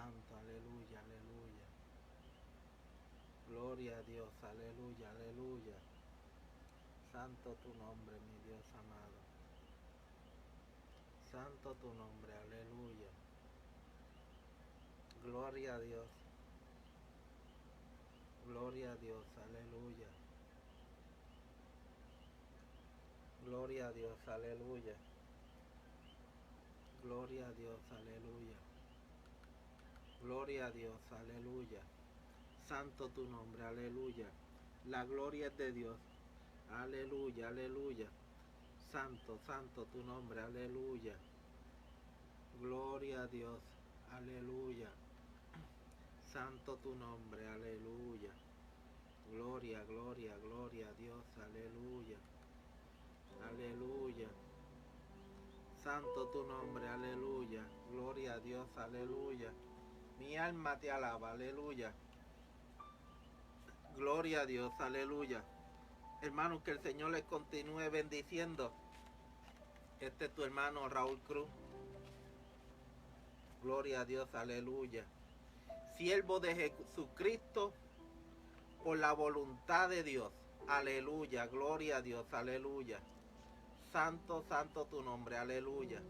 Santo, aleluya, aleluya. Gloria a Dios, aleluya, aleluya. Santo tu nombre, mi Dios amado. Santo tu nombre, aleluya. Gloria a Dios. Gloria a Dios, aleluya. Gloria a Dios, aleluya. Gloria a Dios, aleluya. Gloria a Dios, aleluya. Santo tu nombre, aleluya. La gloria es de Dios. Aleluya, aleluya. Santo, santo tu nombre, aleluya. Gloria a Dios, aleluya. Santo tu nombre, aleluya. Gloria, gloria, gloria a Dios, aleluya. Aleluya. Santo tu nombre, aleluya. Gloria a Dios, aleluya. Mi alma te alaba, aleluya. Gloria a Dios, aleluya. Hermanos, que el Señor les continúe bendiciendo. Este es tu hermano Raúl Cruz. Gloria a Dios, aleluya. Siervo de Jesucristo por la voluntad de Dios. Aleluya, gloria a Dios, aleluya. Santo, santo tu nombre, aleluya.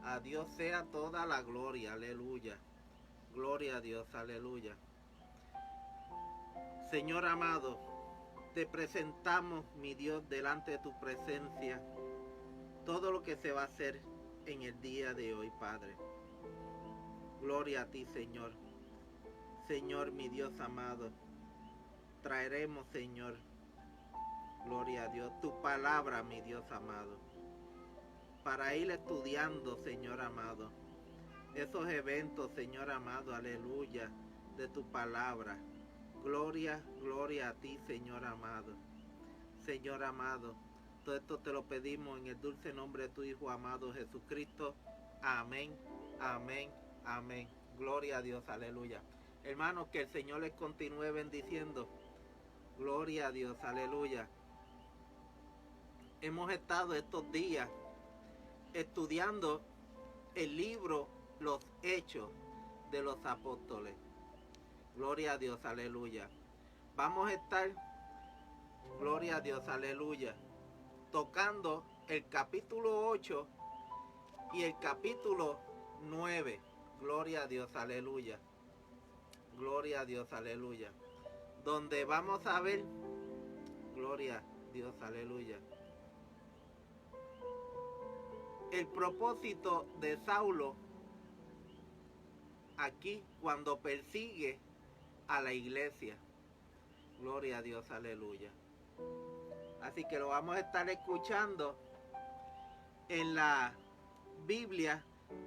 A Dios sea toda la gloria, aleluya. Gloria a Dios, aleluya. Señor amado, te presentamos, mi Dios, delante de tu presencia, todo lo que se va a hacer en el día de hoy, Padre. Gloria a ti, Señor. Señor, mi Dios amado, traeremos, Señor, gloria a Dios, tu palabra, mi Dios amado, para ir estudiando, Señor amado, esos eventos, Señor amado, aleluya, de tu palabra. Gloria, gloria a ti, Señor amado. Señor amado, todo esto te lo pedimos en el dulce nombre de tu Hijo amado Jesucristo. Amén, amén, amén. Gloria a Dios, aleluya. Hermanos, que el Señor les continúe bendiciendo. Gloria a Dios, aleluya. Hemos estado estos días estudiando el libro Los Hechos de los Apóstoles. Gloria a Dios, aleluya. Vamos a estar, gloria a Dios, aleluya, tocando el capítulo 8 y el capítulo 9. Gloria a Dios, aleluya. Gloria a Dios, aleluya. Donde vamos a ver, gloria a Dios, aleluya, el propósito de Saulo aquí cuando persigue a la iglesia. Gloria a Dios, aleluya. Así que lo vamos a estar escuchando en la Biblia.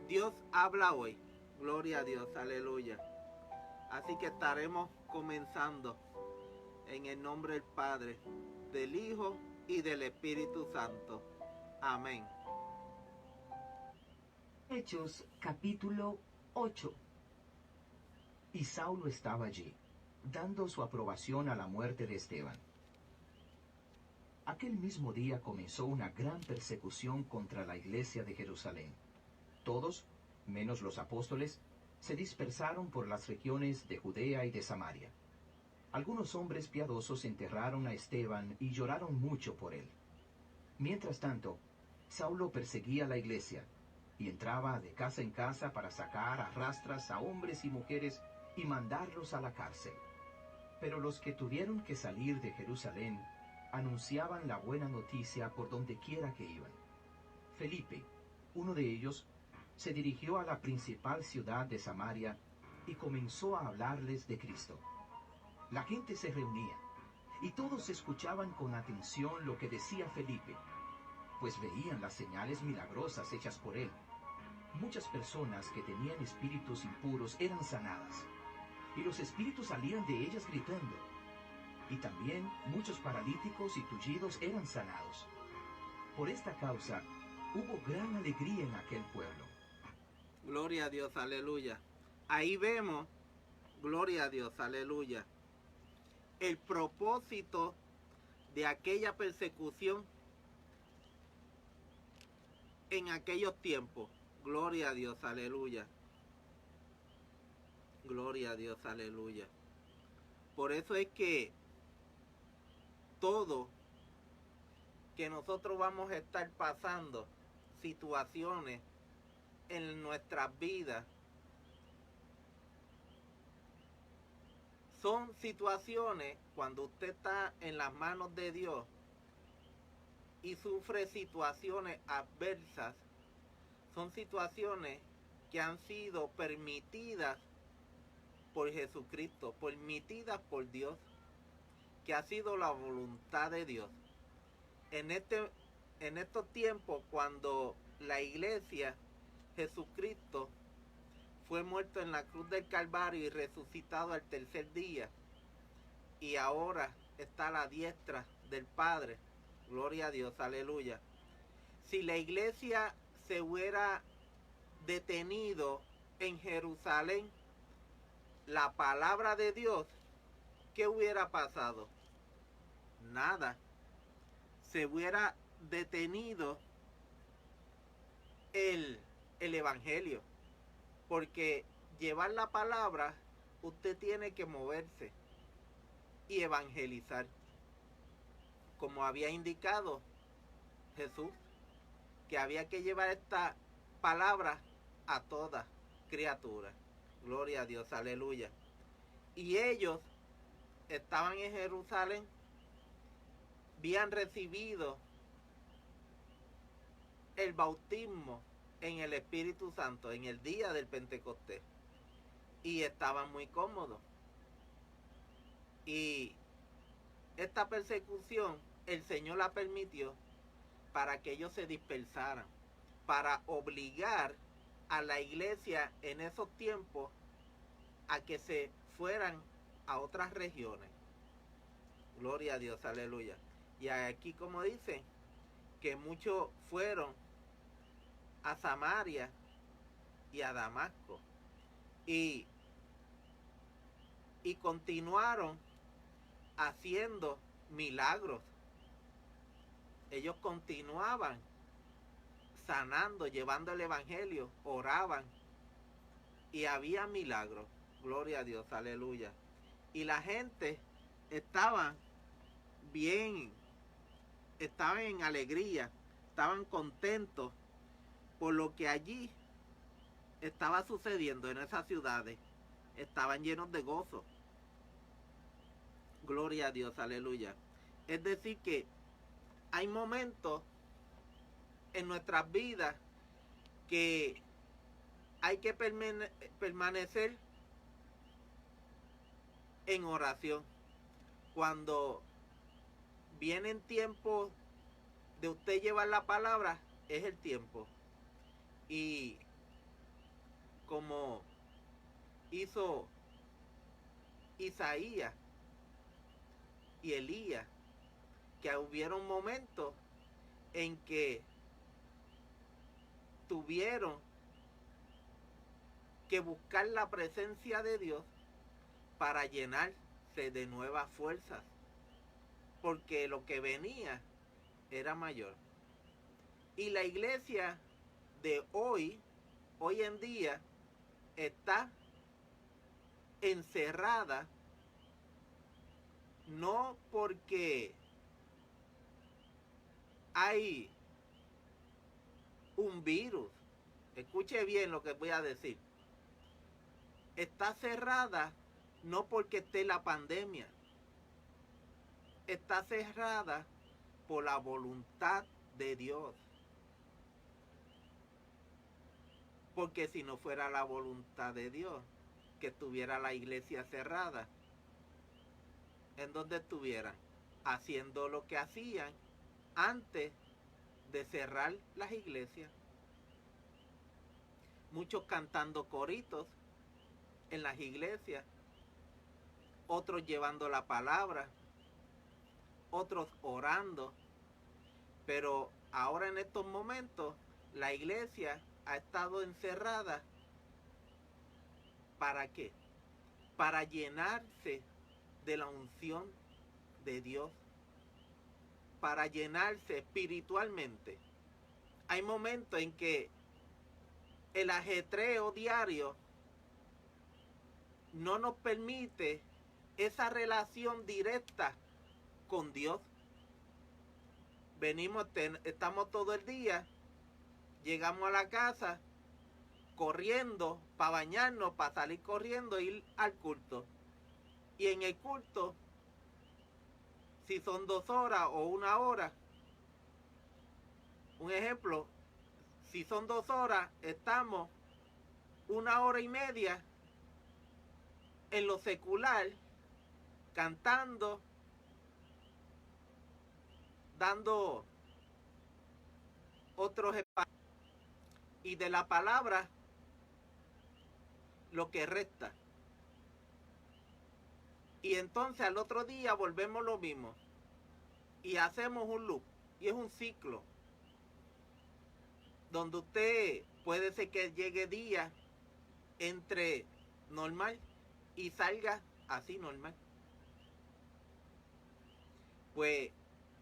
Dios habla hoy. Gloria a Dios, aleluya. Así que estaremos comenzando en el nombre del Padre, del Hijo y del Espíritu Santo. Amén. Hechos capítulo 8. Y Saulo estaba allí, dando su aprobación a la muerte de Esteban. Aquel mismo día comenzó una gran persecución contra la iglesia de Jerusalén. Todos, menos los apóstoles, se dispersaron por las regiones de Judea y de Samaria. Algunos hombres piadosos enterraron a Esteban y lloraron mucho por él. Mientras tanto, Saulo perseguía la iglesia y entraba de casa en casa para sacar a rastras a hombres y mujeres y mandarlos a la cárcel. Pero los que tuvieron que salir de Jerusalén anunciaban la buena noticia por donde quiera que iban. Felipe, uno de ellos, se dirigió a la principal ciudad de Samaria y comenzó a hablarles de Cristo. La gente se reunía y todos escuchaban con atención lo que decía Felipe, pues veían las señales milagrosas hechas por él. Muchas personas que tenían espíritus impuros eran sanadas, y los espíritus salían de ellas gritando. Y también muchos paralíticos y tullidos eran sanados. Por esta causa hubo gran alegría en aquel pueblo. Gloria a Dios, aleluya. Ahí vemos, gloria a Dios, aleluya, el propósito de aquella persecución en aquellos tiempos. Gloria a Dios, aleluya. Gloria a Dios, aleluya. Por eso es que todo que nosotros vamos a estar pasando, situaciones en nuestras vidas, son situaciones cuando usted está en las manos de Dios y sufre situaciones adversas, son situaciones que han sido permitidas por Jesucristo, permitidas por Dios, que ha sido la voluntad de Dios. En estos tiempos, cuando la iglesia, Jesucristo, fue muerto en la cruz del Calvario y resucitado al tercer día, y ahora está a la diestra del Padre, gloria a Dios, aleluya. Si la iglesia se hubiera detenido en Jerusalén, la palabra de Dios, ¿qué hubiera pasado? Nada. Se hubiera detenido el evangelio, porque llevar la palabra, usted tiene que moverse y evangelizar, como había indicado Jesús, que había que llevar esta palabra a toda criatura. Gloria a Dios, aleluya. Y ellos estaban en Jerusalén, habían recibido el bautismo en el Espíritu Santo en el día del Pentecostés, y estaban muy cómodos. Y esta persecución el Señor la permitió para que ellos se dispersaran, para obligar a la iglesia en esos tiempos a que se fueran a otras regiones. Gloria a Dios, aleluya. Y aquí, como dice, que muchos fueron a Samaria y a Damasco, y continuaron haciendo milagros. Ellos continuaban sanando, llevando el evangelio, oraban y había milagros. Gloria a Dios, aleluya. Y la gente estaba bien, estaban en alegría, estaban contentos por lo que allí estaba sucediendo en esas ciudades. Estaban llenos de gozo. Gloria a Dios, aleluya. Es decir que hay momentos en nuestras vidas que hay que permanecer en oración. Cuando vienen tiempos de usted llevar la palabra, es el tiempo. Y como hizo Isaías y Elías, que hubieron momentos en que tuvieron que buscar la presencia de Dios para llenarse de nuevas fuerzas, porque lo que venía era mayor. Y la iglesia de hoy en día, está encerrada, no porque hay un virus. Escuche bien lo que voy a decir. Está cerrada no porque esté la pandemia. Está cerrada por la voluntad de Dios. Porque si no fuera la voluntad de Dios, que estuviera la iglesia cerrada, ¿en dónde estuvieran? Haciendo lo que hacían antes de cerrar las iglesias. Muchos cantando coritos en las iglesias, otros llevando la palabra, otros orando. Pero ahora en estos momentos la iglesia ha estado encerrada. ¿Para qué? Para llenarse de la unción de Dios, para llenarse espiritualmente. Hay momentos en que el ajetreo diario no nos permite esa relación directa con Dios. Estamos todo el día, llegamos a la casa corriendo para bañarnos, para salir corriendo e ir al culto. Y en el culto, si son 2 horas o 1 hora, un ejemplo, si son 2 horas, estamos 1 hora y media en lo secular, cantando, dando otros espacios, y de la palabra lo que resta. Y entonces al otro día volvemos lo mismo y hacemos un loop, y es un ciclo donde usted puede ser que llegue día entre normal y salga así normal. Pues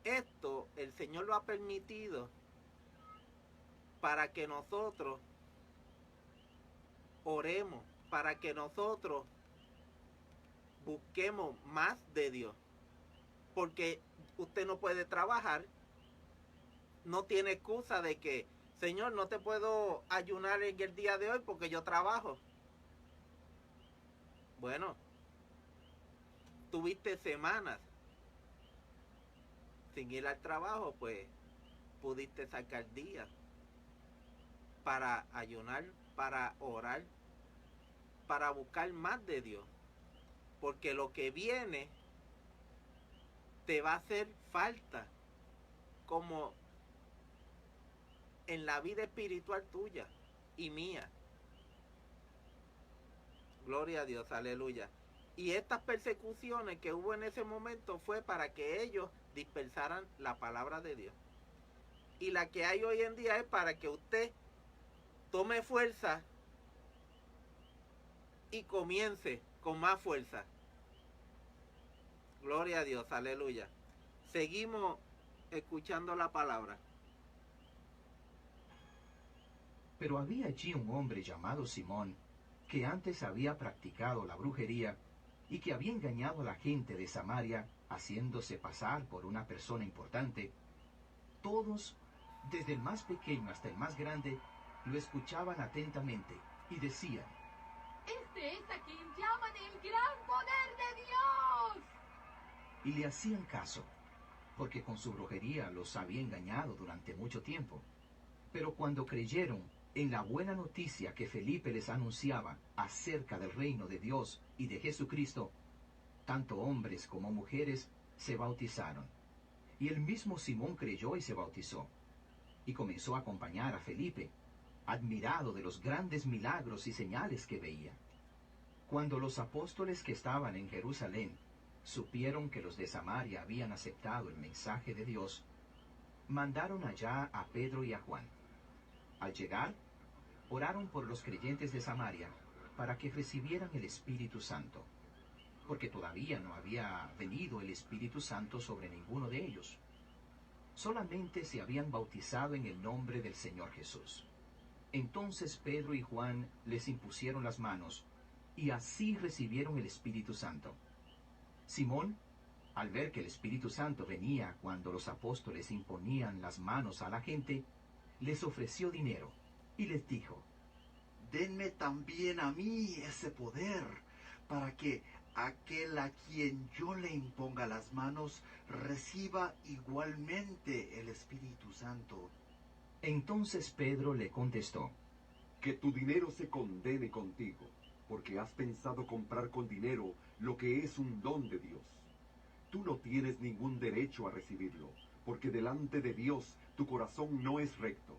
esto el Señor lo ha permitido para que nosotros oremos, para que nosotros busquemos más de Dios. Porque usted no puede trabajar, no tiene excusa de que, Señor, no te puedo ayunar en el día de hoy porque yo trabajo. Bueno, tuviste semanas sin ir al trabajo, pues pudiste sacar días para ayunar, para orar, para buscar más de Dios. Porque lo que viene te va a hacer falta, como en la vida espiritual tuya y mía. Gloria a Dios, aleluya. Y estas persecuciones que hubo en ese momento fue para que ellos dispersaran la palabra de Dios. Y la que hay hoy en día es para que usted tome fuerza y comience con más fuerza. Gloria a Dios, aleluya. Seguimos escuchando la palabra. Pero había allí un hombre llamado Simón, que antes había practicado la brujería y que había engañado a la gente de Samaria, haciéndose pasar por una persona importante. Todos, desde el más pequeño hasta el más grande, lo escuchaban atentamente y decían: Este es a quien llaman el gran poder de Dios. Y le hacían caso, porque con su brujería los había engañado durante mucho tiempo. Pero cuando creyeron en la buena noticia que Felipe les anunciaba acerca del reino de Dios y de Jesucristo, tanto hombres como mujeres se bautizaron. Y el mismo Simón creyó y se bautizó, y comenzó a acompañar a Felipe, admirado de los grandes milagros y señales que veía. Cuando los apóstoles que estaban en Jerusalén supieron que los de Samaria habían aceptado el mensaje de Dios, mandaron allá a Pedro y a Juan. Al llegar, oraron por los creyentes de Samaria para que recibieran el Espíritu Santo, porque todavía no había venido el Espíritu Santo sobre ninguno de ellos. Solamente se habían bautizado en el nombre del Señor Jesús. Entonces Pedro y Juan les impusieron las manos, y así recibieron el Espíritu Santo. Simón, al ver que el Espíritu Santo venía cuando los apóstoles imponían las manos a la gente, les ofreció dinero y les dijo: denme también a mí ese poder, para que aquel a quien yo le imponga las manos reciba igualmente el Espíritu Santo. Entonces Pedro le contestó: Que tu dinero se condene contigo, porque has pensado comprar con dinero lo que es un don de Dios. Tú no tienes ningún derecho a recibirlo, porque delante de Dios tu corazón no es recto.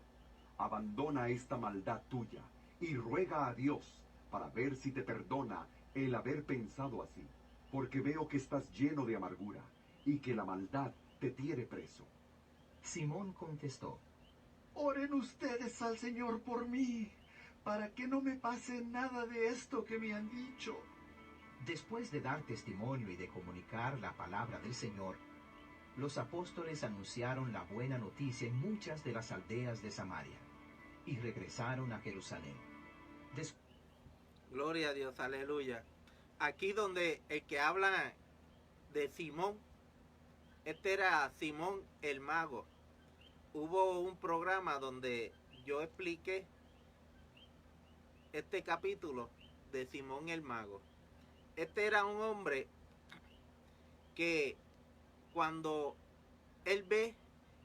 Abandona esta maldad tuya y ruega a Dios para ver si te perdona el haber pensado así, porque veo que estás lleno de amargura y que la maldad te tiene preso. Simón contestó: Oren ustedes al Señor por mí, para que no me pase nada de esto que me han dicho. Después de dar testimonio y de comunicar la palabra del Señor, los apóstoles anunciaron la buena noticia en muchas de las aldeas de Samaria, y regresaron a Jerusalén. Gloria a Dios, aleluya. aquí donde el que habla de Simón, este era Simón el mago. Hubo un programa donde yo expliqué este capítulo de Simón el mago. Este era un hombre que cuando él ve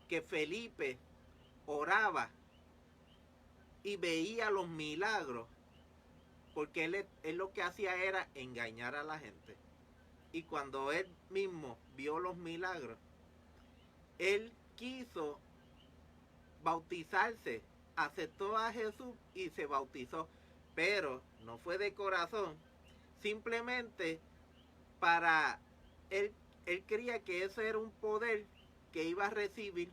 que Felipe oraba y veía los milagros, porque él lo que hacía era engañar a la gente. Y cuando él mismo vio los milagros, él quiso bautizarse, aceptó a Jesús y se bautizó, pero no fue de corazón, simplemente para él creía que eso era un poder que iba a recibir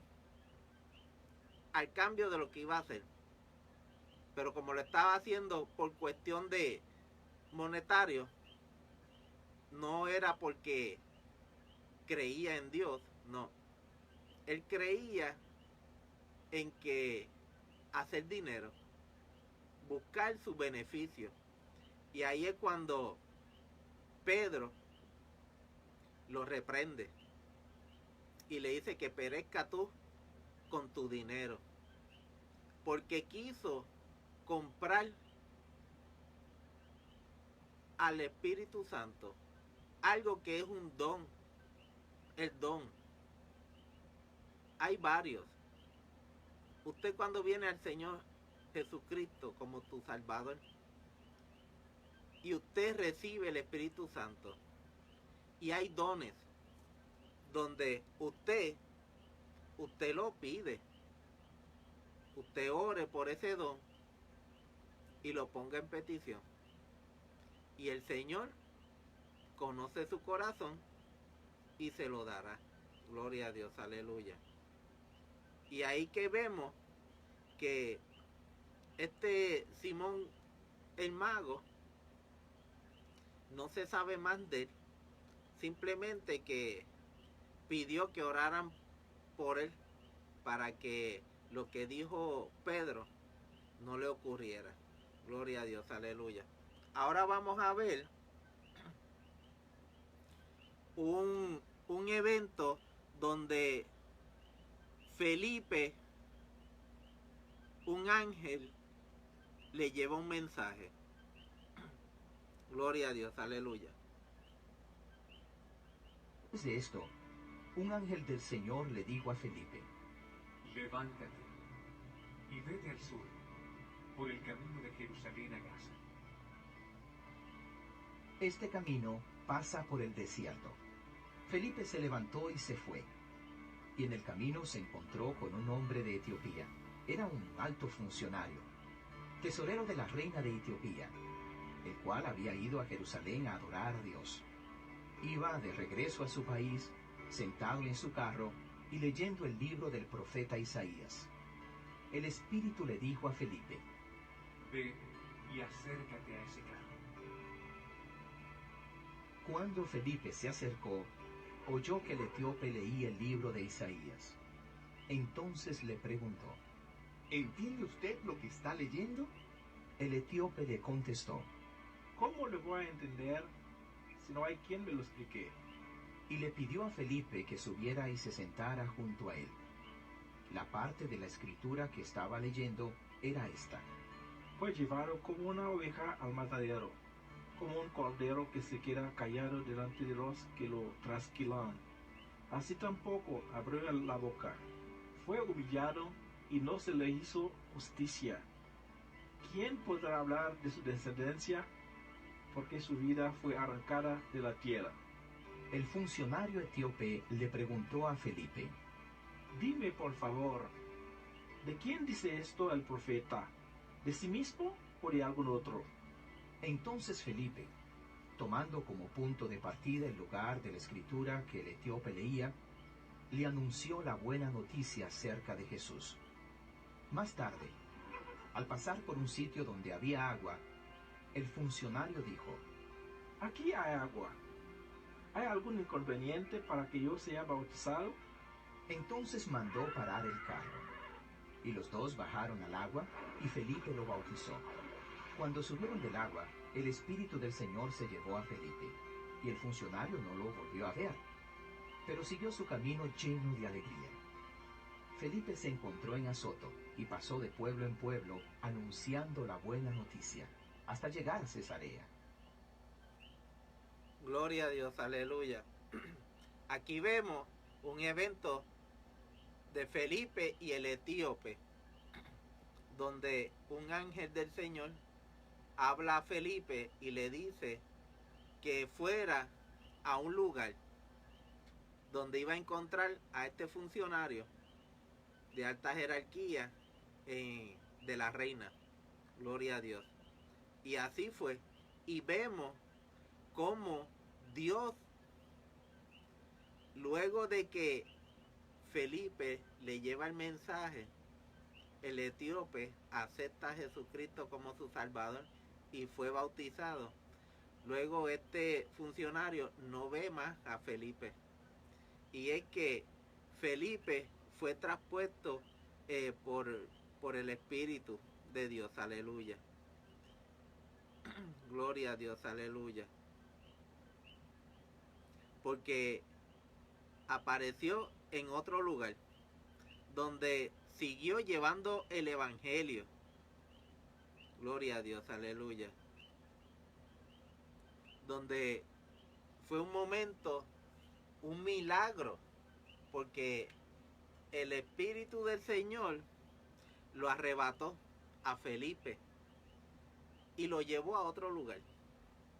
al cambio de lo que iba a hacer. Pero como lo estaba haciendo por cuestión de monetario, no era porque creía en Dios, no. Él creía en que hacer dinero, buscar su beneficio. Y ahí es cuando Pedro lo reprende y le dice que perezca tú con tu dinero, porque quiso comprar al Espíritu Santo, algo que es un don, el don. Hay varios. Usted cuando viene al Señor Jesucristo como tu Salvador y usted recibe el Espíritu Santo, y hay dones donde usted lo pide, usted ore por ese don y lo ponga en petición, y el Señor conoce su corazón y se lo dará. Gloria a Dios, aleluya. Y ahí que vemos que este Simón el mago, no se sabe más de él, simplemente que pidió que oraran por él para que lo que dijo Pedro no le ocurriera. Gloria a Dios, aleluya. Ahora vamos a ver un evento donde Felipe, un ángel, le lleva un mensaje. Gloria a Dios, aleluya. Después de esto, un ángel del Señor le dijo a Felipe: levántate y vete al sur, por el camino de Jerusalén a Gaza. Este camino pasa por el desierto. Felipe se levantó y se fue. Y en el camino se encontró con un hombre de Etiopía. Era un alto funcionario, tesorero de la reina de Etiopía, el cual había ido a Jerusalén a adorar a Dios. Iba de regreso a su país, sentado en su carro y leyendo el libro del profeta Isaías. El Espíritu le dijo a Felipe: ve y acércate a ese carro. Cuando Felipe se acercó, oyó que el etíope leía el libro de Isaías. Entonces le preguntó: ¿entiende usted lo que está leyendo? El etíope le contestó: ¿cómo le voy a entender si no hay quien me lo explique? Y le pidió a Felipe que subiera y se sentara junto a él. La parte de la escritura que estaba leyendo era esta: Fue llevado como una oveja al matadero, como un cordero que se queda callado delante de los que lo trasquilan. Así tampoco abrió la boca. Fue humillado y no se le hizo justicia. ¿Quién podrá hablar de su descendencia? Porque su vida fue arrancada de la tierra. El funcionario etíope le preguntó a Felipe: dime por favor, ¿de quién dice esto el profeta? ¿De sí mismo o de algún otro? Entonces Felipe, tomando como punto de partida el lugar de la escritura que el etíope leía, le anunció la buena noticia acerca de Jesús. Más tarde, al pasar por un sitio donde había agua, el funcionario dijo: aquí hay agua. ¿Hay algún inconveniente para que yo sea bautizado? Entonces mandó parar el carro, y los dos bajaron al agua, y Felipe lo bautizó. Cuando subieron del agua, el Espíritu del Señor se llevó a Felipe, y el funcionario no lo volvió a ver, pero siguió su camino lleno de alegría. Felipe se encontró en Azoto y pasó de pueblo en pueblo anunciando la buena noticia, hasta llegar a Cesarea. Gloria a Dios, aleluya. Aquí vemos un evento de Felipe y el etíope, donde un ángel del Señor habla a Felipe y le dice que fuera a un lugar donde iba a encontrar a este funcionario de alta jerarquía de la reina. Gloria a Dios. Y así fue. Y vemos cómo Dios, luego de que Felipe le lleva el mensaje, el etíope acepta a Jesucristo como su Salvador y fue bautizado. Luego este funcionario no ve más a Felipe. Y es que Felipe fue traspuesto por el Espíritu de Dios. Aleluya. Gloria a Dios. Aleluya. Porque apareció en otro lugar donde siguió llevando el evangelio. Gloria a Dios, aleluya. Donde fue un momento, un milagro, porque el Espíritu del Señor lo arrebató a Felipe y lo llevó a otro lugar.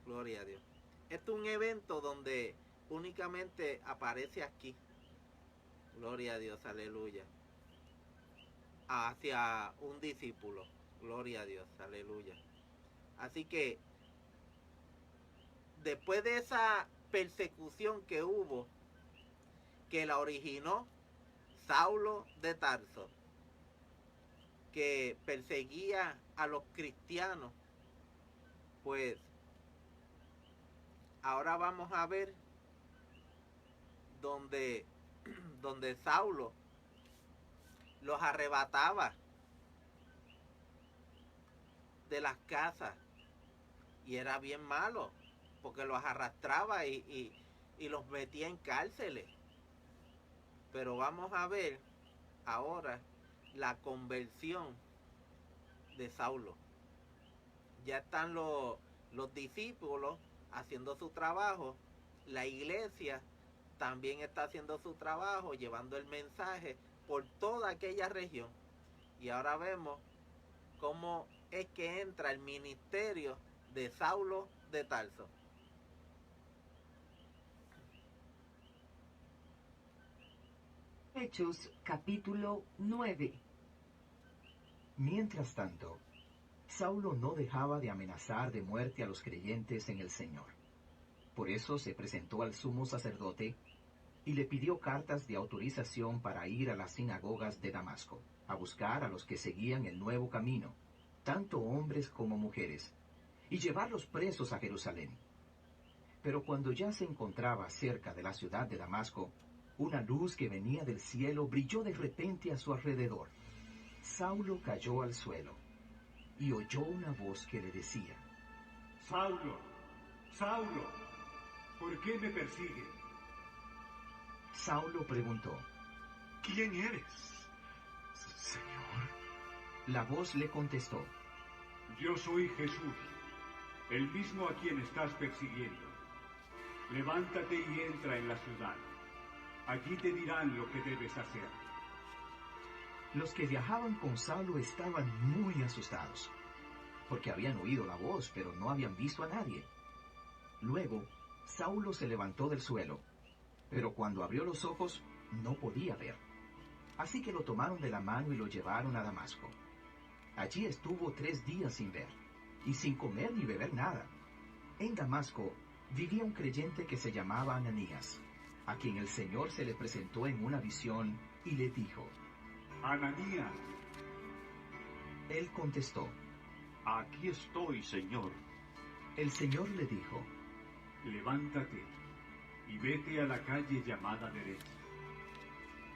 Gloria a Dios. Esto es un evento donde únicamente aparece aquí. Gloria a Dios, aleluya. Hacia un discípulo. Gloria a Dios, aleluya. Así que después de esa persecución que hubo, que la originó Saulo de Tarso, que perseguía a los cristianos, pues ahora vamos a ver donde Saulo los arrebataba de las casas y era bien malo porque los arrastraba y los metía en cárceles. Pero vamos a ver ahora la conversión de Saulo. Ya están los discípulos haciendo su trabajo, la iglesia también está haciendo su trabajo, llevando el mensaje por toda aquella región. Y ahora vemos cómo es que entra el ministerio de Saulo de Tarso. Hechos capítulo 9. Mientras tanto, Saulo no dejaba de amenazar de muerte a los creyentes en el Señor. Por eso se presentó al sumo sacerdote y le pidió cartas de autorización para ir a las sinagogas de Damasco, a buscar a los que seguían el nuevo camino, tanto hombres como mujeres, y llevarlos presos a Jerusalén. Pero cuando ya se encontraba cerca de la ciudad de Damasco, una luz que venía del cielo brilló de repente a su alrededor. Saulo cayó al suelo y oyó una voz que le decía: Saulo, Saulo, ¿por qué me persigue? Saulo preguntó: ¿Quién eres, Señor? La voz le contestó: Yo soy Jesús, el mismo a quien estás persiguiendo. Levántate y entra en la ciudad. Allí te dirán lo que debes hacer. Los que viajaban con Saulo estaban muy asustados, porque habían oído la voz, pero no habían visto a nadie. Luego, Saulo se levantó del suelo, pero cuando abrió los ojos, no podía ver. Así que lo tomaron de la mano y lo llevaron a Damasco. Allí estuvo 3 días sin ver, y sin comer ni beber nada. En Damasco vivía un creyente que se llamaba Ananías, a quien el Señor se le presentó en una visión y le dijo: Ananías. Él contestó: Aquí estoy, Señor. El Señor le dijo: Levántate y vete a la calle llamada Derecha.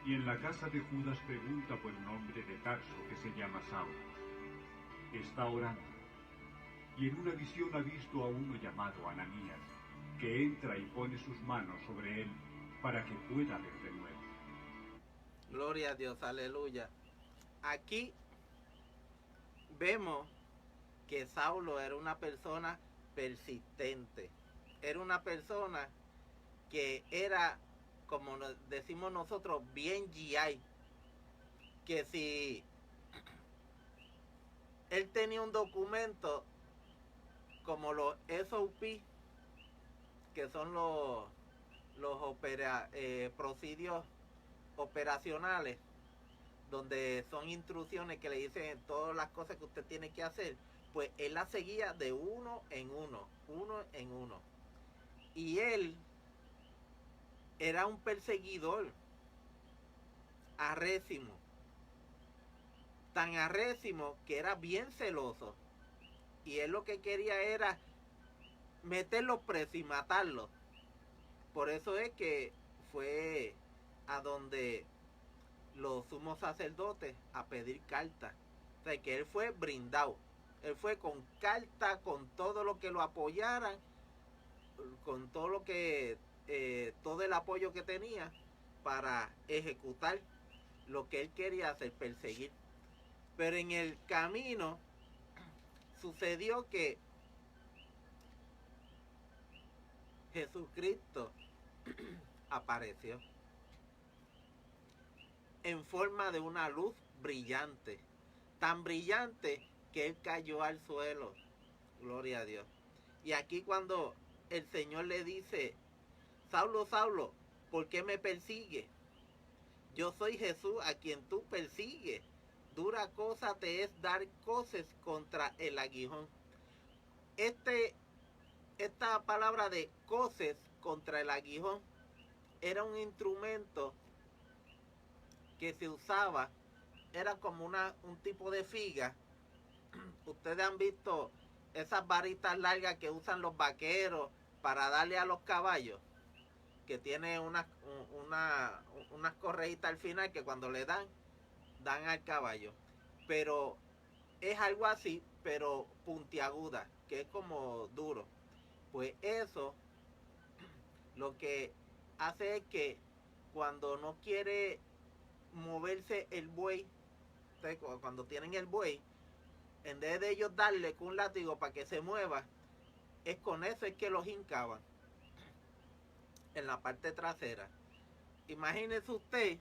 Y en la casa de Judas pregunta por un hombre de Tarso que se llama Saulo. Está orando. y en una visión ha visto a uno llamado Ananías, que entra y pone sus manos sobre él para que pueda ver de nuevo. Gloria a Dios, aleluya. Aquí vemos que Saulo era una persona persistente. Era una persona que era, como decimos nosotros, bien GI. Que si él tenía un documento como los SOP, que son los procedios operacionales, donde son instrucciones que le dicen todas las cosas que usted tiene que hacer, pues él las seguía de uno en uno. Y él era un perseguidor arrésimo, tan arrésimo que era bien celoso, y él lo que quería era meterlos presos y matarlos. Por eso es que fue a donde los sumos sacerdotes a pedir cartas. O sea, que él fue brindado. Él fue con carta, con todo lo que lo apoyaran, con todo lo que, todo el apoyo que tenía para ejecutar lo que él quería hacer, perseguir. Pero en el camino sucedió que Jesucristo apareció en forma de una luz brillante, tan brillante que él cayó al suelo. Gloria a Dios. Y aquí cuando el Señor le dice: Saulo, Saulo, ¿por qué me persigues? Yo soy Jesús a quien tú persigues. Dura cosa te es dar coces contra el aguijón. Esta palabra de coces contra el aguijón era un instrumento que se usaba, era como un tipo de figa. Ustedes han visto esas varitas largas que usan los vaqueros para darle a los caballos, que tiene unas correitas al final que cuando le dan al caballo. Pero es algo así, pero puntiaguda, que es como duro. Pues eso lo que hace es que cuando no quiere moverse el buey, cuando tienen el buey, en vez de ellos darle con un látigo para que se mueva, es con eso es que los hincaban en la parte trasera. Imagínese usted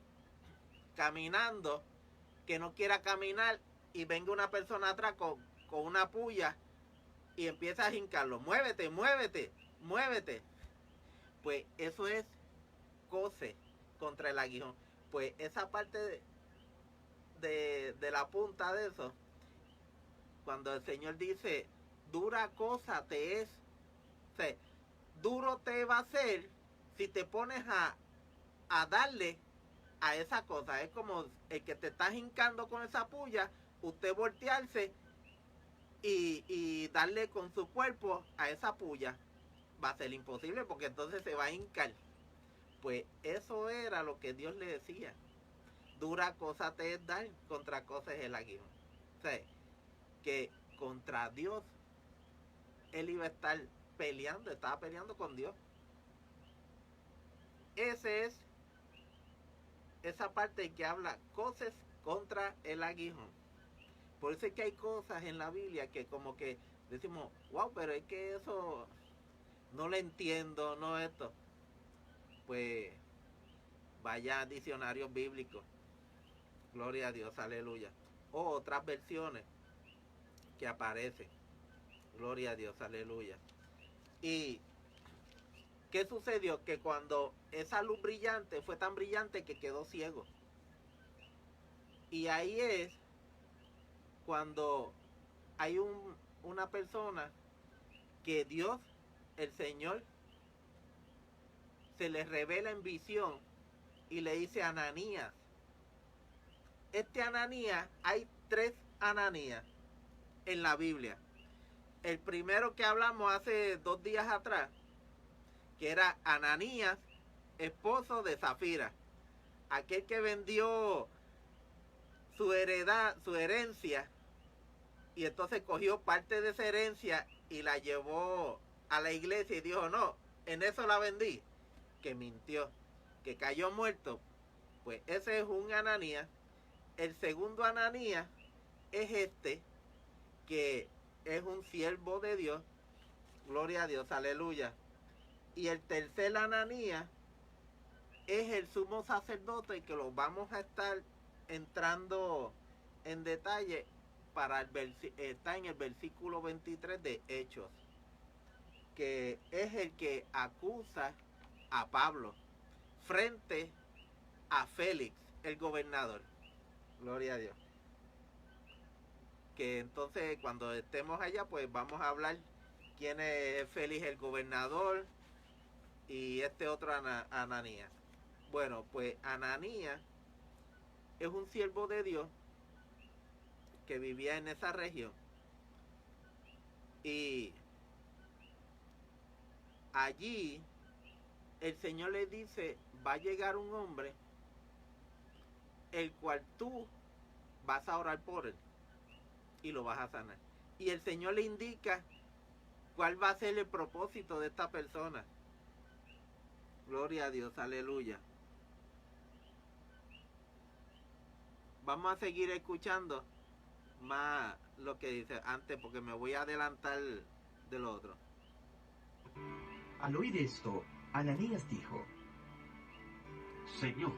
caminando, que no quiera caminar, y venga una persona atrás con una puya y empieza a hincarlo: muévete, muévete, muévete. Pues eso es coce contra el aguijón. Pues esa parte de la punta de eso, cuando el Señor dice: dura cosa te es, o sea, duro te va a ser si te pones a darle a esa cosa. Es como el que te está hincando con esa puya, usted voltearse y darle con su cuerpo a esa puya. Va a ser imposible, porque entonces se va a hincar. Pues eso era lo que Dios le decía: dura cosa te es dar, contra cosa es el aguijón. O sea, que contra Dios él iba a estar peleando, estaba peleando con Dios. Esa parte que habla cosas contra el aguijón. Por eso es que hay cosas en la Biblia que como que decimos: wow, pero es que eso no lo entiendo, no esto. Pues vaya a diccionarios bíblicos. Gloria a Dios, aleluya. O otras versiones que aparecen. Gloria a Dios, aleluya. ¿Y qué sucedió? Que cuando esa luz brillante fue tan brillante que quedó ciego. Y ahí es cuando hay una persona que Dios, el Señor, se le revela en visión y le dice: Ananías. Este Ananías, hay 3 Ananías en la Biblia. El primero que hablamos hace 2 días atrás, que era Ananías, esposo de Zafira, aquel que vendió su herencia Y entonces cogió parte de esa herencia y la llevó a la iglesia y dijo, no, en eso la vendí. Que mintió, que cayó muerto. Pues ese es un Ananías. El segundo Ananías es este, que es un siervo de Dios. Gloria a Dios, aleluya. Y el tercer Ananías es el sumo sacerdote, que lo vamos a estar entrando en detalle para está en el versículo 23 de Hechos, que es el que acusa a Pablo frente a Félix, el gobernador. Gloria a Dios. Que entonces cuando estemos allá, pues vamos a hablar quién es Félix el gobernador y este otro Ananías. Bueno, pues Ananías es un siervo de Dios que vivía en esa región. Y allí el Señor le dice, va a llegar un hombre el cual tú vas a orar por él y lo vas a sanar. Y el Señor le indica cuál va a ser el propósito de esta persona. Gloria a Dios, aleluya. Vamos a seguir escuchando más lo que dice antes, porque me voy a adelantar del otro. Al oír esto, Ananías dijo, Señor,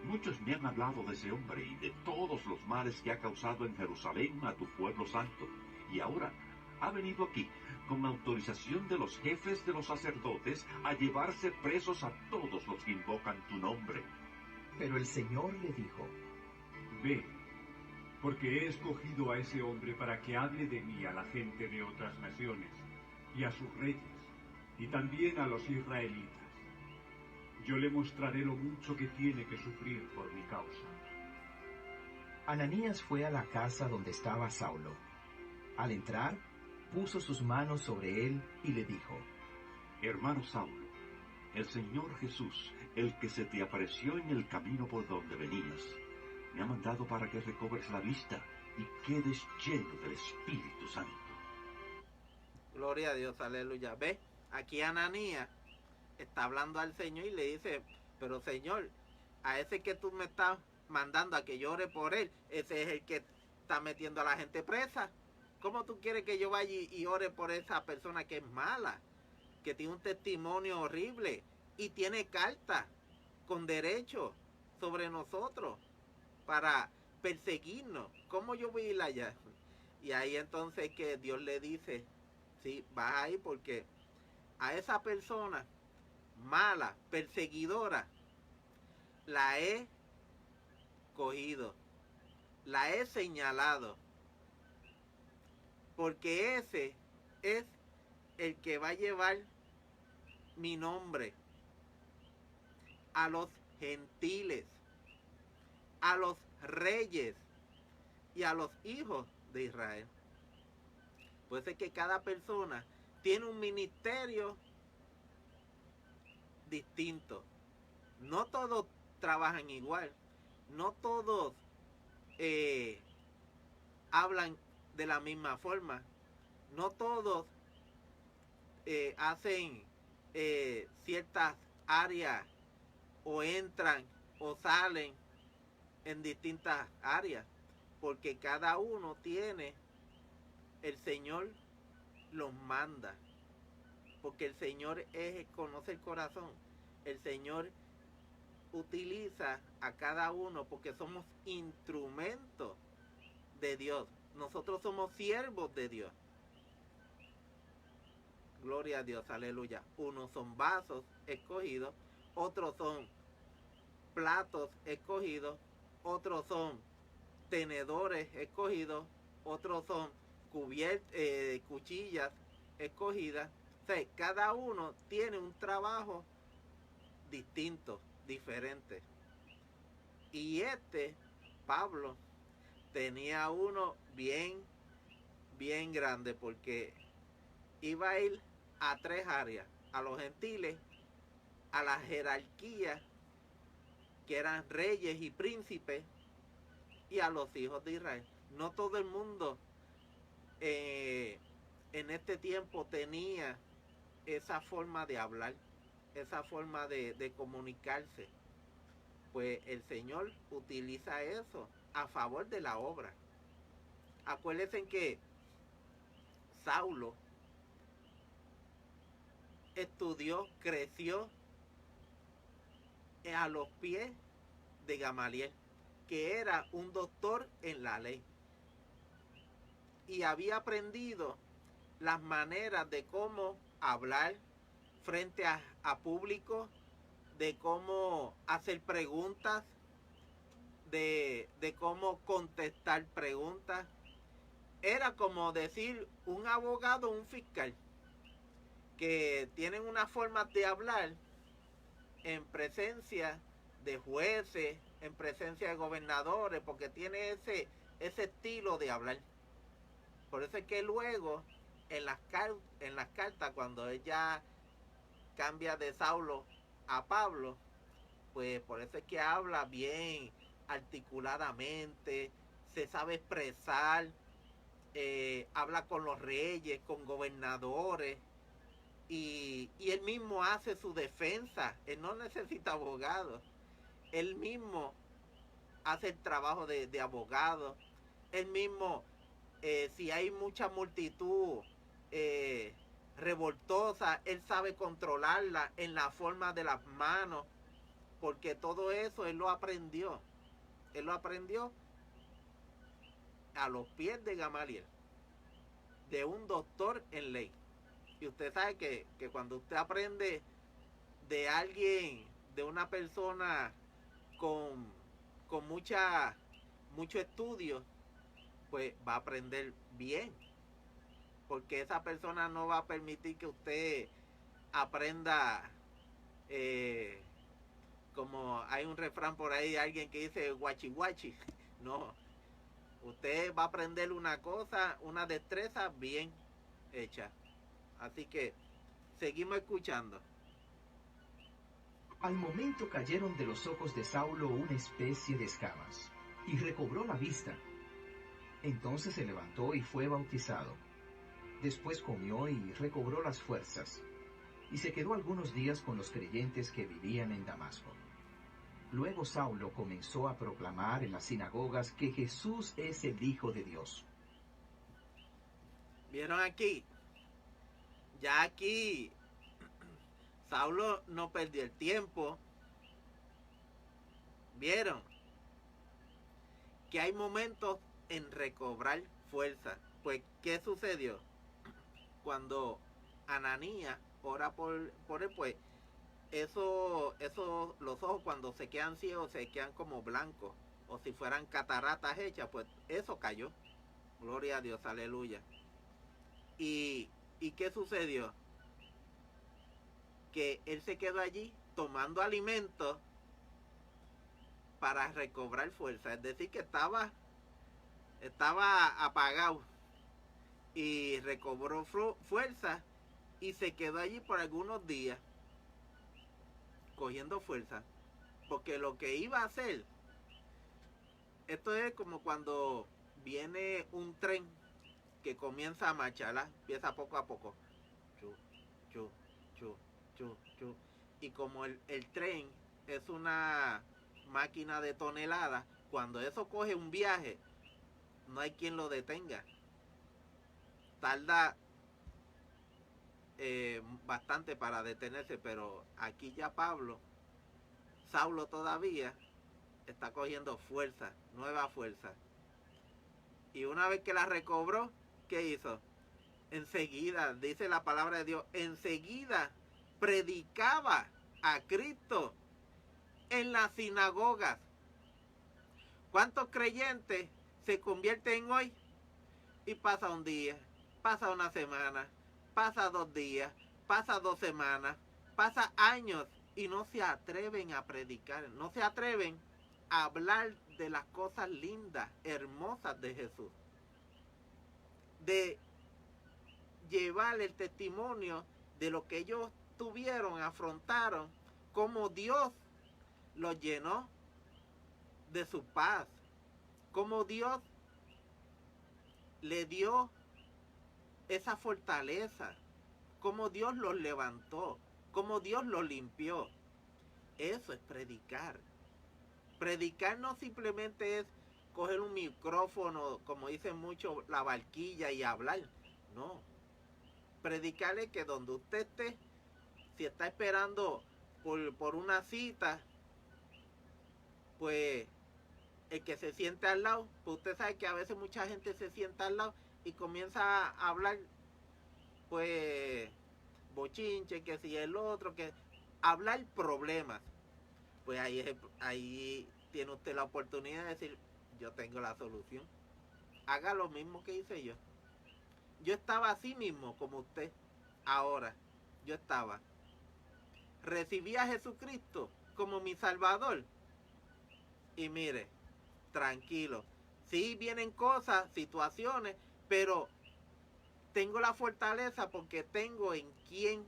muchos me han hablado de ese hombre y de todos los males que ha causado en Jerusalén a tu pueblo santo. Y ahora ha venido aquí, con autorización de los jefes de los sacerdotes, a llevarse presos a todos los que invocan tu nombre. pero el Señor le dijo, Ve, porque he escogido a ese hombre para que hable de mí a la gente de otras naciones, y a sus reyes, y también a los israelitas. Yo le mostraré lo mucho que tiene que sufrir por mi causa. Ananías fue a la casa donde estaba Saulo. Al entrar, puso sus manos sobre él y le dijo, Hermano Saulo, el Señor Jesús, el que se te apareció en el camino por donde venías, me ha mandado para que recobres la vista y quedes lleno del Espíritu Santo. Gloria a Dios, aleluya. Ve, aquí Ananías está hablando al Señor y le dice, pero Señor, a ese que tú me estás mandando a que yo ore por él, ese es el que está metiendo a la gente presa. ¿Cómo tú quieres que yo vaya y ore por esa persona que es mala, que tiene un testimonio horrible y tiene cartas con derecho sobre nosotros para perseguirnos? ¿Cómo yo voy a ir allá? Y ahí entonces que Dios le dice, sí, vas ahí porque a esa persona mala, perseguidora, la he cogido, la he señalado, porque ese es el que va a llevar mi nombre a los gentiles, a los reyes y a los hijos de Israel. Pues es que cada persona tiene un ministerio distinto. No todos trabajan igual. No todos hablan de la misma forma. No todos hacen ciertas áreas o entran o salen en distintas áreas, porque cada uno tiene, el Señor los manda, porque el Señor conoce el corazón. El Señor utiliza a cada uno porque somos instrumentos de Dios. Nosotros somos siervos de Dios. Gloria a Dios, aleluya. Unos son vasos escogidos, otros son platos escogidos, otros son tenedores escogidos, otros son cuchillas escogidas. O sea, cada uno tiene un trabajo distinto, diferente. Y Pablo, tenía uno bien grande, porque iba a ir a 3 áreas: a los gentiles, a la jerarquía, que eran reyes y príncipes, y a los hijos de Israel. No todo el mundo en este tiempo tenía esa forma de hablar, esa forma de comunicarse. Pues el Señor utiliza eso a favor de la obra. Acuérdense que Saulo estudió, creció a los pies de Gamaliel, que era un doctor en la ley, y había aprendido las maneras de cómo hablar frente a público, de cómo hacer preguntas, de cómo contestar preguntas. Era como decir un abogado, un fiscal, que tienen una forma de hablar en presencia de jueces, en presencia de gobernadores, porque tiene ese estilo de hablar. Por eso es que luego en las cartas, cuando ella cambia de Saulo a Pablo, pues por eso es que habla bien articuladamente, se sabe expresar, habla con los reyes, con gobernadores, y él mismo hace su defensa. Él no necesita abogado, él mismo hace el trabajo de abogado, él mismo, si hay mucha multitud revoltosa, él sabe controlarla en la forma de las manos, porque todo eso él lo aprendió a los pies de Gamaliel, de un doctor en ley. Y usted sabe que cuando usted aprende de alguien, de una persona con mucho estudio, pues va a aprender bien, porque esa persona no va a permitir que usted aprenda, como hay un refrán por ahí, alguien que dice guachi guachi. No, usted va a aprender una cosa, una destreza bien hecha. Así que seguimos escuchando. Al momento cayeron de los ojos de Saulo una especie de escamas, y recobró la vista. Entonces se levantó y fue bautizado. Después comió y recobró las fuerzas, y se quedó algunos días con los creyentes que vivían en Damasco. Luego Saulo comenzó a proclamar en las sinagogas que Jesús es el Hijo de Dios. ¿Vieron aquí? Ya aquí Saulo no perdió el tiempo. ¿Vieron? Que hay momentos en recobrar fuerza. Pues, ¿qué sucedió? Cuando Ananías ora por él, pues, eso, los ojos cuando se quedan ciegos se quedan como blancos. O si fueran cataratas hechas, pues eso cayó. Gloria a Dios, aleluya. ¿Y qué sucedió? Que él se quedó allí tomando alimento para recobrar fuerza. Es decir, que estaba apagado, y recobró fuerza y se quedó allí por algunos días cogiendo fuerza, porque lo que iba a hacer, esto es como cuando viene un tren que comienza a marchar, empieza poco a poco, chu, chu, chu, chu, chu, y como el tren es una máquina de toneladas, cuando eso coge un viaje, no hay quien lo detenga. Tarda bastante para detenerse, pero aquí ya Saulo todavía está cogiendo fuerza, nueva fuerza. Y una vez que la recobró, ¿qué hizo? Enseguida, dice la palabra de Dios, enseguida predicaba a Cristo en las sinagogas. ¿Cuántos creyentes se convierten hoy? Y pasa un día, pasa una semana, pasa 2 días, pasa 2 semanas, pasa años, y no se atreven a predicar, no se atreven a hablar de las cosas lindas, hermosas de Jesús, de llevar el testimonio de lo que ellos tuvieron, afrontaron, cómo Dios los llenó de su paz, cómo Dios le dio esa fortaleza, cómo Dios los levantó, cómo Dios los limpió. Eso es predicar. Predicar no simplemente es coger un micrófono, como dicen muchos, la barquilla y hablar. No. Predicar es que donde usted esté, si está esperando por una cita, pues el que se siente al lado, pues usted sabe que a veces mucha gente se sienta al lado y comienza a hablar, pues, bochinche, que si el otro, que hablar problemas. Pues ahí tiene usted la oportunidad de decir, yo tengo la solución. Haga lo mismo que hice yo. Yo estaba así mismo como usted. Ahora, yo estaba. Recibí a Jesucristo como mi Salvador. Y mire, tranquilo. Sí vienen cosas, situaciones, pero tengo la fortaleza porque tengo en quién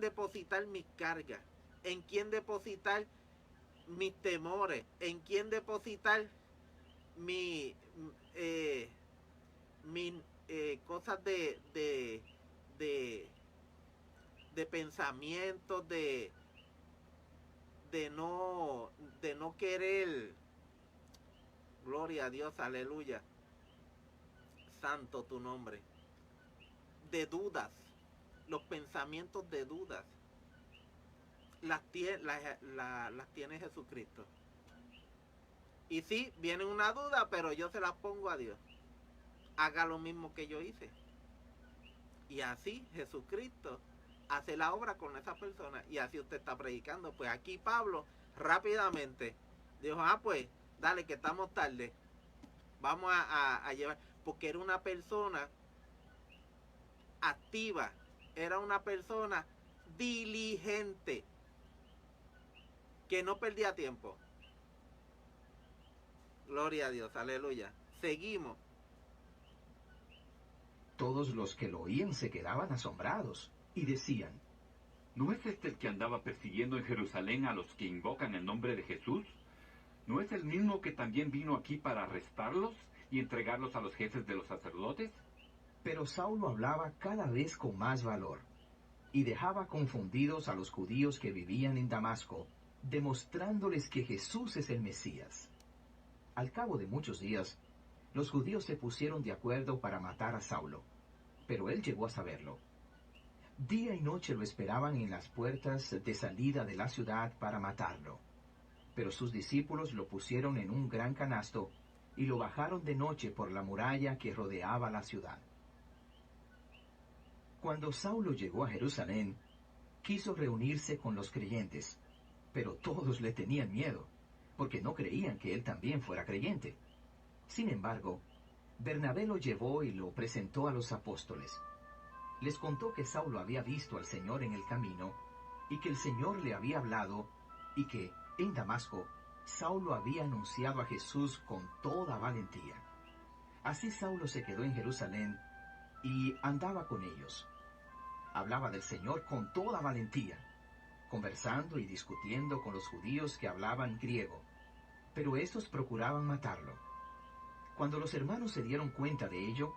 depositar mis cargas, en quién depositar mis temores, en quién depositar mis cosas de pensamientos, de no querer. Gloria a Dios, aleluya. Santo tu nombre. De dudas. Los pensamientos de dudas las tiene Jesucristo. Y sí, viene una duda, pero yo se las pongo a Dios. Haga lo mismo que yo hice. Y así Jesucristo hace la obra con esa persona. Y así usted está predicando. Pues aquí Pablo rápidamente dijo, pues dale que estamos tarde. Vamos a llevar. Porque era una persona activa. Era una persona diligente, que no perdía tiempo. Gloria a Dios, aleluya. Seguimos. Todos los que lo oían se quedaban asombrados y decían, ¿no es este el que andaba persiguiendo en Jerusalén a los que invocan el nombre de Jesús? ¿No es el mismo que también vino aquí para arrestarlos y entregarlos a los jefes de los sacerdotes? Pero Saulo hablaba cada vez con más valor y dejaba confundidos a los judíos que vivían en Damasco, demostrándoles que Jesús es el Mesías. Al cabo de muchos días, los judíos se pusieron de acuerdo para matar a Saulo, pero él llegó a saberlo. Día y noche lo esperaban en las puertas de salida de la ciudad para matarlo, pero sus discípulos lo pusieron en un gran canasto y lo bajaron de noche por la muralla que rodeaba la ciudad. Cuando Saulo llegó a Jerusalén, quiso reunirse con los creyentes, pero todos le tenían miedo, porque no creían que él también fuera creyente. Sin embargo, Bernabé lo llevó y lo presentó a los apóstoles. Les contó que Saulo había visto al Señor en el camino, y que el Señor le había hablado, y que, en Damasco, Saulo había anunciado a Jesús con toda valentía. Así Saulo se quedó en Jerusalén y andaba con ellos. Hablaba del Señor con toda valentía, conversando y discutiendo con los judíos que hablaban griego, pero estos procuraban matarlo. Cuando los hermanos se dieron cuenta de ello,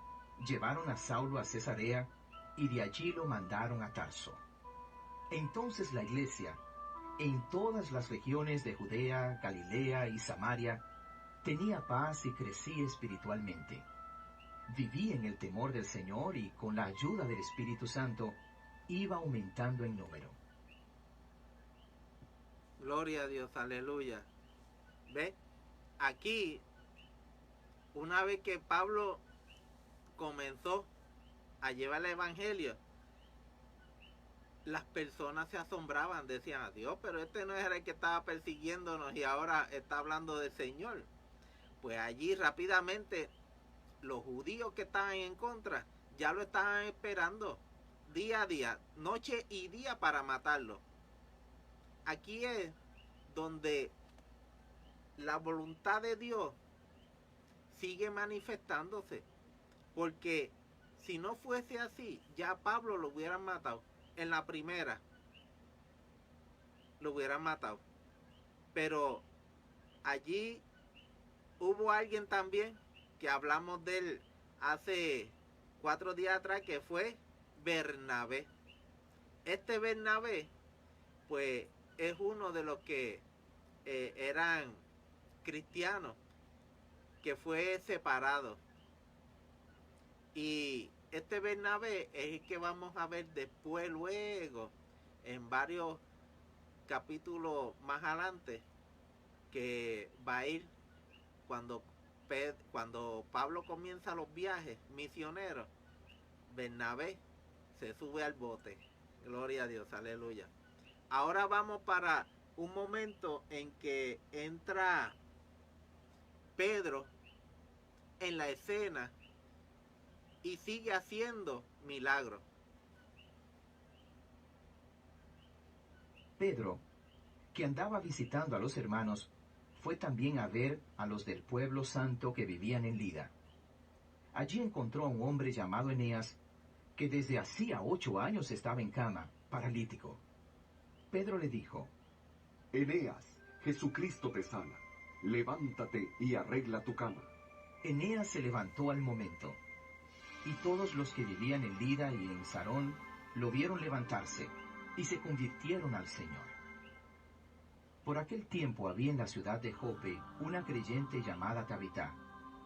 llevaron a Saulo a Cesarea y de allí lo mandaron a Tarso. Entonces la iglesia, en todas las regiones de Judea, Galilea y Samaria, tenía paz y crecía espiritualmente. Vivía en el temor del Señor y con la ayuda del Espíritu Santo iba aumentando en número. Gloria a Dios, aleluya. ¿Ve? Aquí, una vez que Pablo comenzó a llevar el evangelio, las personas se asombraban, decían, a Dios, pero este no era el que estaba persiguiéndonos y ahora está hablando del Señor. Pues allí rápidamente los judíos que estaban en contra ya lo estaban esperando día a día, noche y día para matarlo. Aquí es donde la voluntad de Dios sigue manifestándose, porque si no fuese así, ya Pablo lo hubieran matado. En la primera lo hubieran matado, pero allí hubo alguien también que hablamos de él hace 4 días atrás, que fue Bernabé. Este Bernabé, pues, es uno de los que eran cristianos, que fue separado. Y este Bernabé es el que vamos a ver después, luego, en varios capítulos más adelante, que va a ir cuando Pablo comienza los viajes misioneros. Bernabé se sube al bote. Gloria a Dios, aleluya. Ahora vamos para un momento en que entra Pedro en la escena y sigue haciendo milagros. Pedro, que andaba visitando a los hermanos, fue también a ver a los del pueblo santo que vivían en Lida. Allí encontró a un hombre llamado Eneas, que desde hacía 8 años estaba en cama, paralítico. Pedro le dijo: Eneas, Jesucristo te sana. Levántate y arregla tu cama. Eneas se levantó al momento, y todos los que vivían en Lida y en Sarón lo vieron levantarse, y se convirtieron al Señor. Por aquel tiempo había en la ciudad de Jope una creyente llamada Tabita,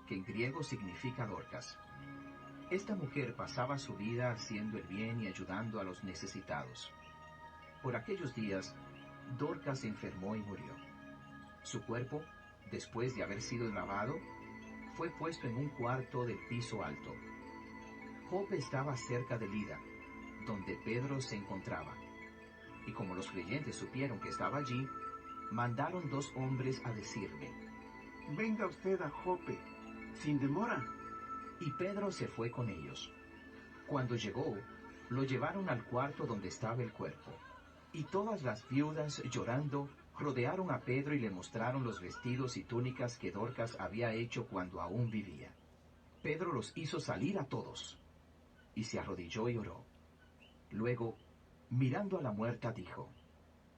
que en griego significa Dorcas. Esta mujer pasaba su vida haciendo el bien y ayudando a los necesitados. Por aquellos días, Dorcas se enfermó y murió. Su cuerpo, después de haber sido lavado, fue puesto en un cuarto del piso alto. Jope estaba cerca de Lida, donde Pedro se encontraba. Y como los creyentes supieron que estaba allí, mandaron 2 hombres a decirle: Venga usted a Jope, sin demora. Y Pedro se fue con ellos. Cuando llegó, lo llevaron al cuarto donde estaba el cuerpo. Y todas las viudas, llorando, rodearon a Pedro y le mostraron los vestidos y túnicas que Dorcas había hecho cuando aún vivía. Pedro los hizo salir a todos, y se arrodilló y oró. Luego, mirando a la muerta, dijo: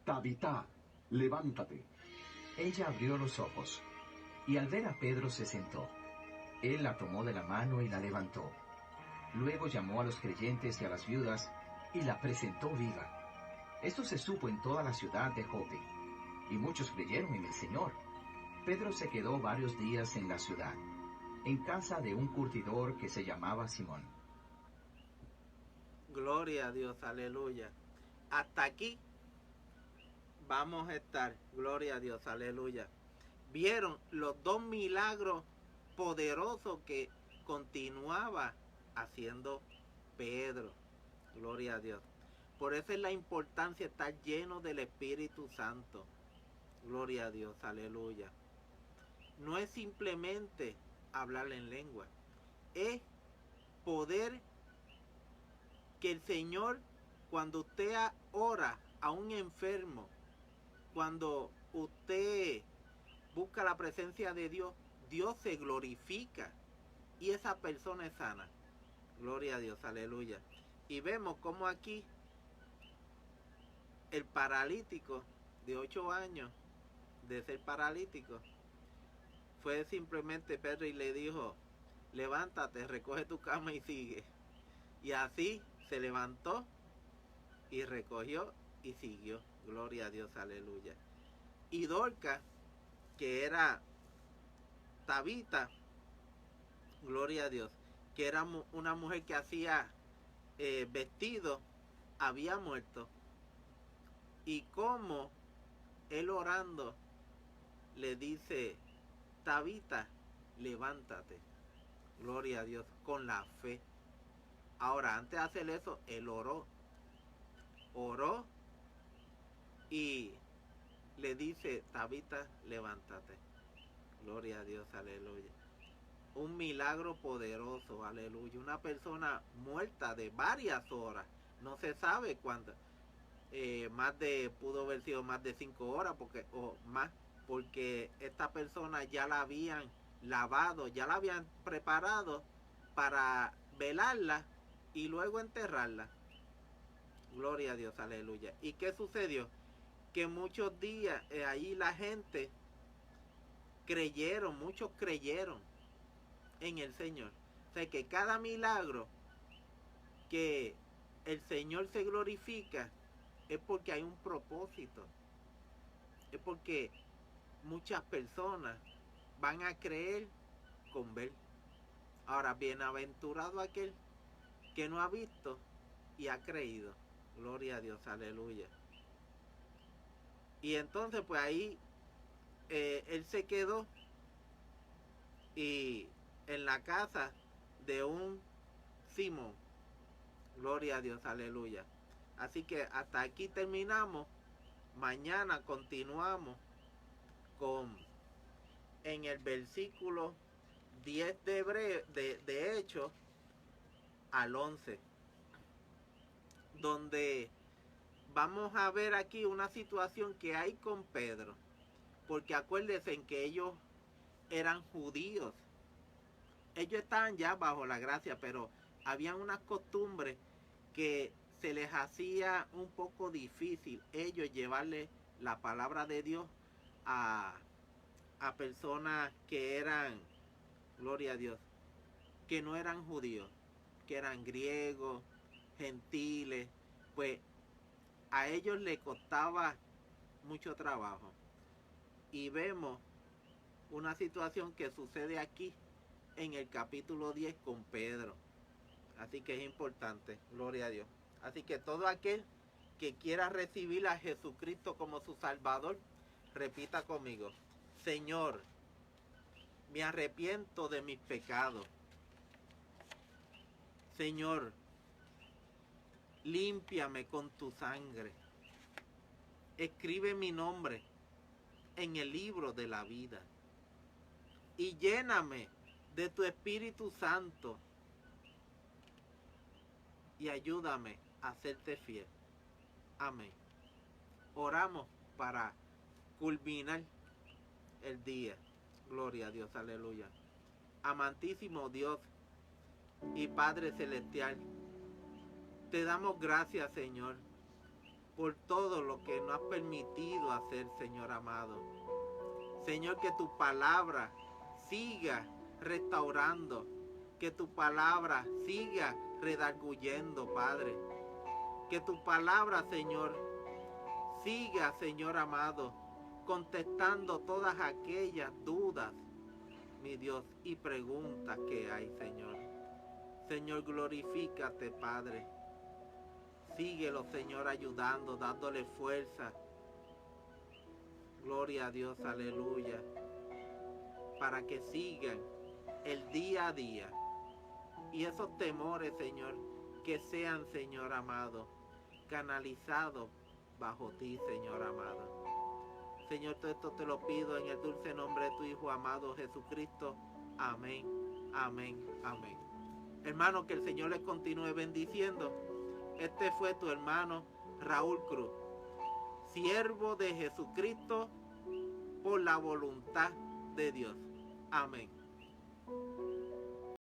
Tabita, levántate. Ella abrió los ojos, y al ver a Pedro se sentó. Él la tomó de la mano y la levantó. Luego llamó a los creyentes y a las viudas, y la presentó viva. Esto se supo en toda la ciudad de Jope, y muchos creyeron en el Señor. Pedro se quedó varios días en la ciudad, en casa de un curtidor que se llamaba Simón. Gloria a Dios, aleluya. Hasta aquí vamos a estar. Gloria a Dios, aleluya. Vieron los 2 milagros poderosos que continuaba haciendo Pedro. Gloria a Dios. Por eso es la importancia de estar lleno del Espíritu Santo. Gloria a Dios, aleluya. No es simplemente hablar en lengua, es poder que el Señor, cuando usted ora a un enfermo, cuando usted busca la presencia de Dios, Dios se glorifica y esa persona es sana. Gloria a Dios, aleluya. Y vemos como aquí el paralítico de 8 años de ser paralítico, fue simplemente Pedro y le dijo: levántate, recoge tu cama y sigue. Y así se levantó y recogió y siguió. Gloria a Dios, aleluya. Y Dorcas, que era Tabita, gloria a Dios, que era una mujer que hacía vestidos, había muerto. Y como él orando le dice: Tabita, levántate. Gloria a Dios, con la fe. Ahora, antes de hacer eso, él oró y le dice: Tabita, levántate. Gloria a Dios, aleluya. Un milagro poderoso, aleluya. Una persona muerta de varias horas, no se sabe cuánto, pudo haber sido más de 5 horas o más, porque esta persona ya la habían lavado, ya la habían preparado para velarla y luego enterrarla. Gloria a Dios, aleluya. ¿Y qué sucedió? Que muchos días ahí la gente muchos creyeron en el Señor. O sea que cada milagro que el Señor se glorifica es porque hay un propósito. Es porque muchas personas van a creer con ver. Ahora, bienaventurado aquel que no ha visto y ha creído. Gloria a Dios, aleluya. Y entonces pues ahí él se quedó y en la casa de un Simón. Gloria a Dios, aleluya. Así que hasta aquí terminamos. Mañana continuamos en el versículo 10 de Hechos al 11, donde vamos a ver aquí una situación que hay con Pedro, porque acuérdense que ellos eran judíos, ellos estaban ya bajo la gracia, pero habían unas costumbres que se les hacía un poco difícil ellos llevarle la palabra de Dios a personas que eran, gloria a Dios, que no eran judíos, que eran griegos, gentiles, pues a ellos les costaba mucho trabajo. Y vemos una situación que sucede aquí en el capítulo 10 con Pedro. Así que es importante, gloria a Dios. Así que todo aquel que quiera recibir a Jesucristo como su Salvador, repita conmigo: Señor, me arrepiento de mis pecados. Señor, límpiame con tu sangre. Escribe mi nombre en el libro de la vida. Y lléname de tu Espíritu Santo. Y ayúdame a serte fiel. Amén. Oramos para culminar el día. Gloria a Dios, aleluya. Amantísimo Dios y Padre Celestial, te damos gracias, Señor, por todo lo que nos has permitido hacer, Señor amado. Señor, que tu palabra siga restaurando, que tu palabra siga redarguyendo, Padre. Que tu palabra, Señor, siga, Señor amado, contestando todas aquellas dudas, mi Dios, y preguntas que hay, Señor. Señor, glorifícate, Padre. Síguelo, Señor, ayudando, dándole fuerza. Gloria a Dios, aleluya. Para que sigan el día a día. Y esos temores, Señor, que sean, Señor amado, canalizados bajo ti, Señor amado. Señor, todo esto te lo pido en el dulce nombre de tu Hijo amado Jesucristo. Amén, amén, amén. Hermano, que el Señor les continúe bendiciendo. Este fue tu hermano Raúl Cruz, siervo de Jesucristo por la voluntad de Dios. Amén.